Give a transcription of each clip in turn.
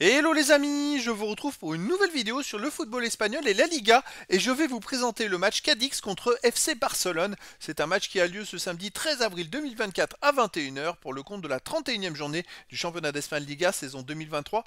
Hello les amis, je vous retrouve pour une nouvelle vidéo sur le football espagnol et la Liga et je vais vous présenter le match Cadix contre FC Barcelone. C'est un match qui a lieu ce samedi 13 avril 2024 à 21 h pour le compte de la 31e journée du championnat d'Espagne Liga saison 2023-2024.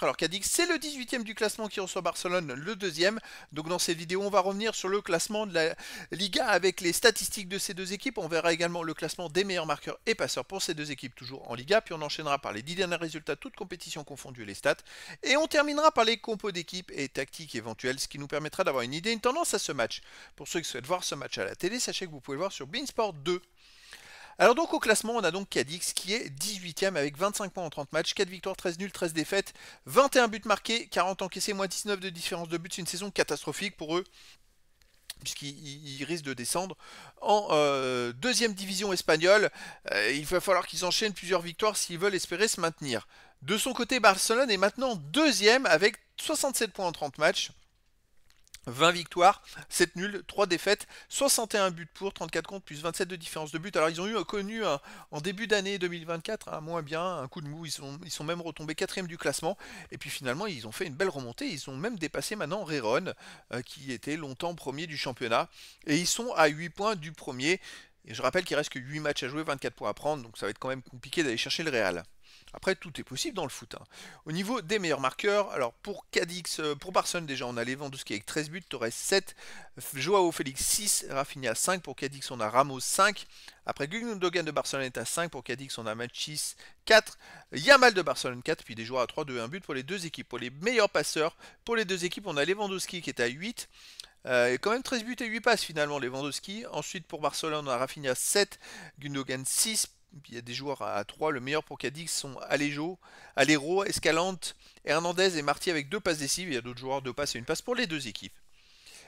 Alors Cadix c'est le 18e du classement qui reçoit Barcelone le deuxième. Donc dans cette vidéo on va revenir sur le classement de la Liga avec les statistiques de ces deux équipes. On verra également le classement des meilleurs marqueurs et passeurs pour ces deux équipes toujours en Liga. Puis on enchaînera par les 10 derniers résultats toutes compétitions confondu les stats. Et on terminera par les compos d'équipe et tactiques éventuelles, ce qui nous permettra d'avoir une idée, une tendance à ce match. Pour ceux qui souhaitent voir ce match à la télé, sachez que vous pouvez le voir sur Beansport 2. Alors donc au classement, on a donc Cadix qui est 18ème avec 25 points en 30 matchs, 4 victoires, 13 nuls, 13 défaites, 21 buts marqués, 40 encaissés, moins 19 de différence de but. C'est une saison catastrophique pour eux puisqu'ils risquent de descendre en deuxième division espagnole. Il va falloir qu'ils enchaînent plusieurs victoires s'ils veulent espérer se maintenir. De son côté, Barcelone est maintenant deuxième avec 67 points en 30 matchs. 20 victoires, 7 nuls, 3 défaites, 61 buts pour, 34 contre, plus 27 de différence de but. Alors ils ont connu en début d'année 2024 un moins bien, un coup de mou, ils sont même retombés 4ème du classement. Et puis finalement ils ont fait une belle remontée, ils ont même dépassé maintenant Rérone, qui était longtemps premier du championnat. Et ils sont à 8 points du premier. Et je rappelle qu'il reste que 8 matchs à jouer, 24 points à prendre, donc ça va être quand même compliqué d'aller chercher le Real. Après, tout est possible dans le foot, hein. Au niveau des meilleurs marqueurs, alors pour Cadix, pour Barcelone déjà, on a Lewandowski avec 13 buts, Torres 7, Joao Félix 6, Rafinha 5, pour Cadix on a Ramos 5. Après Gundogan de Barcelone est à 5, pour Cadix on a Machis 4, Yamal de Barcelone 4, puis des joueurs à 3, 2 et 1 but pour les deux équipes. Pour les meilleurs passeurs, pour les deux équipes, on a Lewandowski qui est à 8. Et quand même 13 buts et 8 passes finalement Lewandowski. Ensuite pour Barcelone on a Rafinha 7, Gundogan 6. Il y a des joueurs à 3. Le meilleur pour Cadix sont Alero, Escalante, Hernandez et Marty avec 2 passes décisives. Il y a d'autres joueurs 2 passes et une passe pour les deux équipes.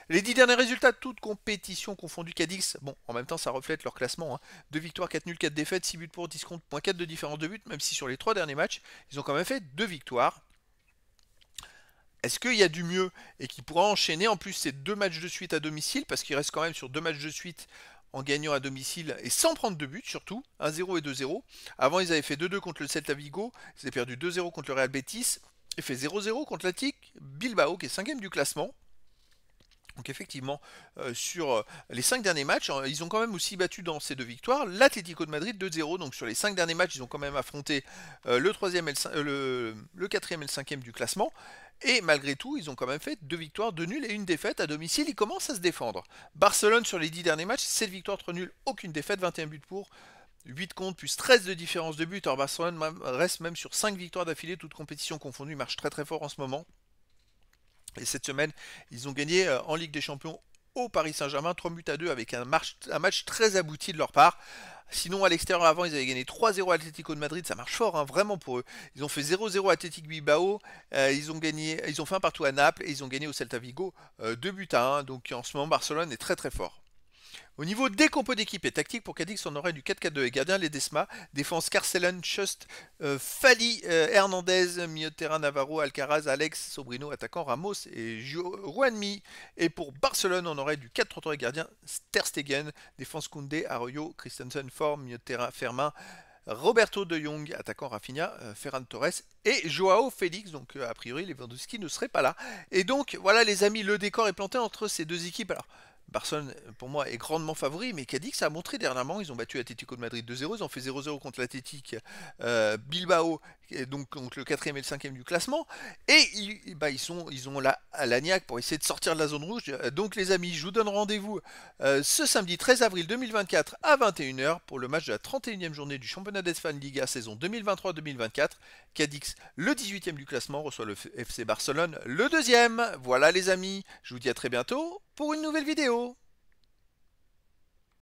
Les 10 derniers résultats, toutes compétitions confondues Cadix, bon, en même temps ça reflète leur classement, hein. 2 victoires, 4 nuls, 4 défaites, 6 buts pour, 10 contre, moins 4 de différence de but, même si sur les 3 derniers matchs, ils ont quand même fait 2 victoires. Est-ce qu'il y a du mieux et qui pourra enchaîner en plus ces 2 matchs de suite à domicile, parce qu'il reste quand même sur 2 matchs de suite en gagnant à domicile et sans prendre de but surtout, 1-0 et 2-0. Avant ils avaient fait 2-2 contre le Celta Vigo, ils avaient perdu 2-0 contre le Real Betis et fait 0-0 contre l'Athletic Bilbao qui est 5ème du classement. Donc effectivement, sur les 5 derniers matchs, ils ont quand même aussi battu dans ces 2 victoires l'Atlético de Madrid 2-0. Donc sur les 5 derniers matchs, ils ont quand même affronté le 3e et le 4e et le 5e du classement. Et malgré tout, ils ont quand même fait 2 victoires, 2 nuls et une défaite à domicile. Ils commencent à se défendre. Barcelone sur les 10 derniers matchs, 7 victoires, 3 nuls, aucune défaite, 21 buts pour, 8 contre, plus 13 de différence de but. Alors Barcelone reste même sur 5 victoires d'affilée, toutes compétitions confondues, marche très très fort en ce moment. Et cette semaine, ils ont gagné en Ligue des Champions au Paris Saint-Germain, 3 buts à 2 avec un match très abouti de leur part. Sinon, à l'extérieur, avant, ils avaient gagné 3-0 à Atlético de Madrid. Ça marche fort, hein, vraiment pour eux. Ils ont fait 0-0 à Athletic Bilbao. Ils ont fait un partout à Naples et ils ont gagné au Celta Vigo 2 buts à 1. Donc en ce moment, Barcelone est très très fort. Au niveau des compos d'équipe et tactique, pour Cadix, on aurait du 4-4-2 et gardien Ledesma, défense Carcelen, Chust, Fali, Hernandez, milieu de terrain Navarro, Alcaraz, Alex, Sobrino, attaquant Ramos et Juanmi. Et pour Barcelone, on aurait du 4-3-3 et gardien Ter Stegen, défense Koundé, Arroyo, Christensen, Form, milieu de terrain Fermin, Roberto de Jong, attaquant Rafinha, Ferran Torres et Joao Félix. Donc a priori Lewandowski ne serait pas là. Et donc voilà les amis, le décor est planté entre ces deux équipes. Alors Barcelone, pour moi, est grandement favori, mais Cadix a montré dernièrement, ils ont battu l'Atlético de Madrid 2-0, ils ont fait 0-0 contre l'Athletic Bilbao, donc contre le 4e et le 5e du classement, et ils ont la niaque pour essayer de sortir de la zone rouge. Donc les amis, je vous donne rendez-vous ce samedi 13 avril 2024 à 21 h pour le match de la 31e journée du championnat d'Espagne Liga saison 2023-2024. Cadix, le 18e du classement, reçoit le FC Barcelone, le 2e. Voilà les amis, je vous dis à très bientôt pour une nouvelle vidéo.